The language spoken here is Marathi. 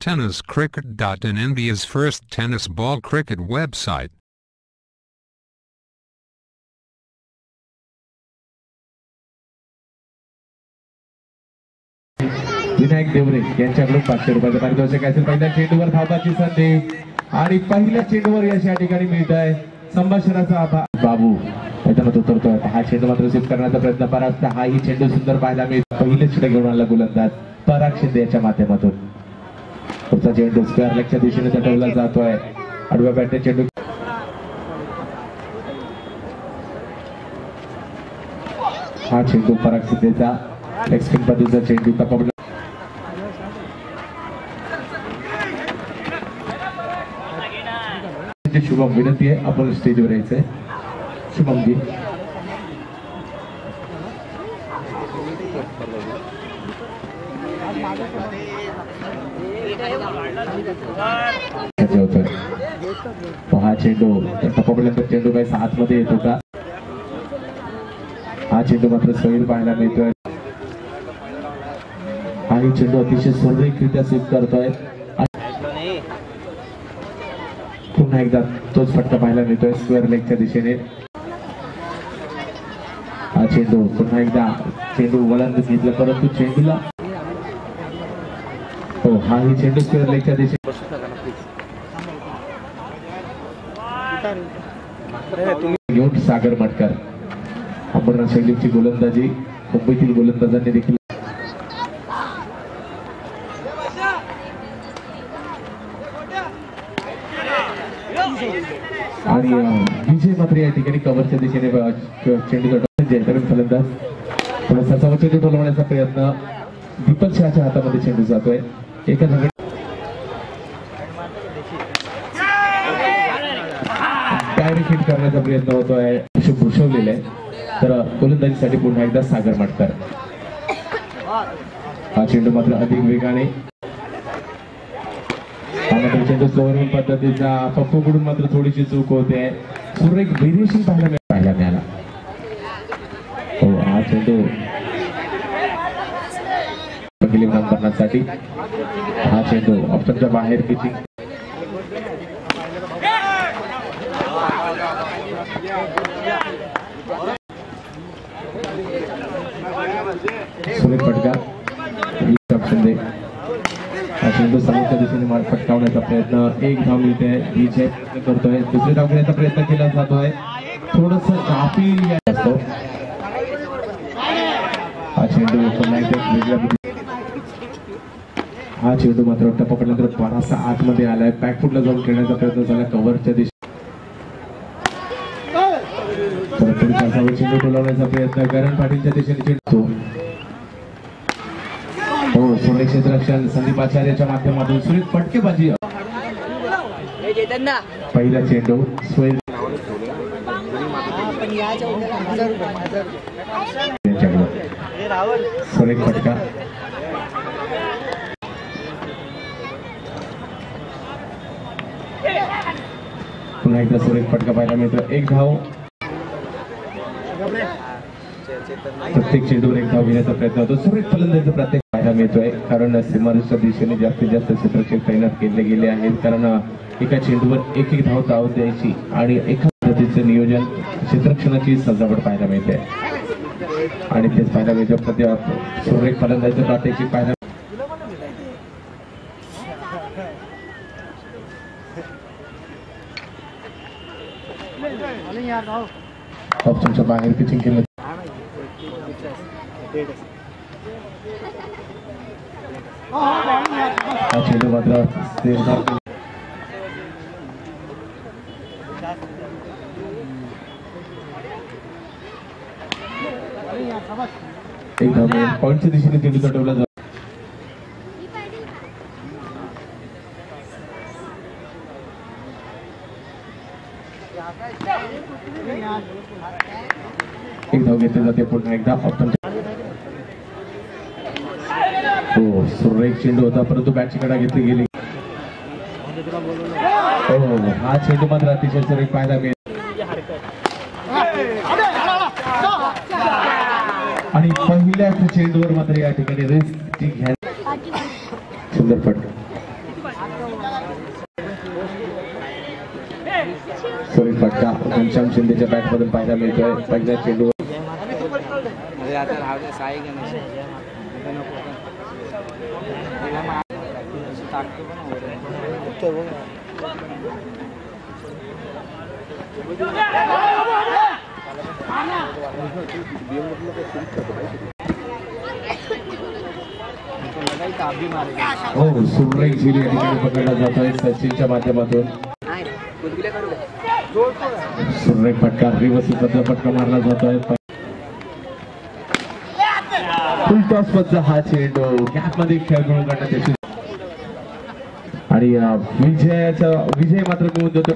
TennisCricket.in, India's first tennis ball cricket website. Vinayak Deore यांच्याकडून 500 रुपयाचं पारितोषिक असेल. पहिल्या चेंडूवर धावाची संधी आणि पहिल्या चेंडूवर यश या ठिकाणी मिळत आहे. संभाषणाचा आभार. बाबू मैदानात उतरतोय. हा चेंडू मात्र स्वीप करण्याचा प्रयत्न पराग. हाही चेंडू सुंदर पाहायला मिळतो. पहिले चेंडू घेऊन आला गोलंदाज पराग शिंदे याच्या माध्यमातून. पुढचा चेंडू स्क्वेअर लेगच्या दिशेने चटवला जातोय. आडव्या बॅटने चेंडू. हा चेंडू पराग शिंदेचा लेग स्पिन पद्धतीचा चेंडू तपापला. शुभम विनंती आहे आपण स्टेजवर यायचंय. शुभमजी हा चेंडू तपापल्यानंतर चेंडू काही 7 मध्ये येतो का? हा चेंडू मात्र सैल पाहायला मिळतोय. हा चेंडू अतिशय सुरळीतरित्या स्वीप करतोय. पुन्हा एकदा तोच फटका पाहायला मिळतोय स्क्वेअर लेगच्या दिशेने. हा चेंडू पुन्हा एकदा चेंडू वळण घेतलं परंतु चेंडूला हो हाही चेंडू स्क्वेअर लेगच्या दिशेने. घेऊन सागर मटकर. अमरनाथ शैलीची गोलंदाजी मुंबईतील गोलंदाजांनी देखील आणि विजय मात्र या ठिकाणी कव्हरच्या दिशेने चेंडू जयकरण फलंदाज थोडासा चेंडू ठोलवण्याचा प्रयत्न. दीपक शहाच्या हातामध्ये चेंडू जातोय. एका जागी डायरेक्ट हिट करण्याचा प्रयत्न होतोय. भूषवलेला आहे तर गोलंदाजीसाठी पुन्हा एकदा सागर मटकर. हा चेंडू मात्र अधिक वेगाने. चेंडू स्लोअर पद्धतीचा पप्पूकडून मात्र थोडीशी चूक होते. सुरेख व्हेरिएशन पाहायला मिळाला. हो हा चेंडू करण्यासाठी हा चेंडू ऑप्शनच्या बाहेर पिचिंग. सुरेख फटका शिंदे. हा चेंडू समोरच्या दिशेने फटकावण्याचा प्रयत्न. एक धाव मिळते. विजय प्रयत्न करतोय. दुसरी धाव घेण्याचा प्रयत्न केला जातोय. थोडस काफी असतो. हा चेंडू पुन्हा एकदा हा चेंडू मात्र टप्पापल्यानंतर बराचसा आतमध्ये आलाय. बॅकफुटला जाऊन खेळण्याचा प्रयत्न झाला कव्हरच्या दिशेने. चेंडू टोलवण्याचा प्रयत्न करण पाटीलच्या दिशेने चेंडू. हो सुरेख क्षेत्ररक्षण संदीप आचार्याच्या माध्यमातून सुरेख फटकेबाजी. पहिला चेंडू सुरेख फटका. पुन्हा एकदा सुरेख फटका पाहायला मिळतो. एक धाव. प्रत्येक चेंडूवर एक धाव घेण्याचा प्रयत्न होतो. सुरेख फलंदाजीचा प्रत्येक पाहायला मिळतोय कारण सीमारेषेच्या दिशेने जास्तीत जास्त क्षेत्ररक्षक तैनात केले गेले आहेत. कारण एका चेंडूवर एक धाव द्यायची आणि एका पद्धतीचे नियोजन क्षेत्ररक्षणाची सजावट पाहायला मिळते आणि तेच पाहायला मिळतं. सध्या सुरेख फलंदाजीचा प्रात्यक्षिक पाहायला ऑप्शनच्या बाहेर पिचिंग केलं. हा चेंडू मात्र एक धाव पॉईंटच्या दिशेने चेंडू चटवला जातो. एक धाव घेतली जाते. पुन्हा एकदा ऑप्शन. हो सुरेख चेंडू होता परंतु बॅटची कडा घेतली गेली. हो हा चेंडू मात्र अतिशय सुरेख पाहायला मिळेल. आणि पहिल्याच चेंडूवर मात्र या ठिकाणी रिस्क घ्या. सुंदर फटका. सुरेश फटका घनश्याम शिंदेच्या बॅट मधून पाहायला मिळतोय. पहिल्या चेंडूवर हो सुरेख झिल या ठिकाणी पकडला जातोय सचिनच्या माध्यमातून. सुरेख फटका रिवर्सिंगचा फटका मारला जातोय. फुल टॉस मधला हा चेंडू गॅप मध्ये खेळ खेळून काढण्यात येतो आणि विजय मात्र मिळून देतो.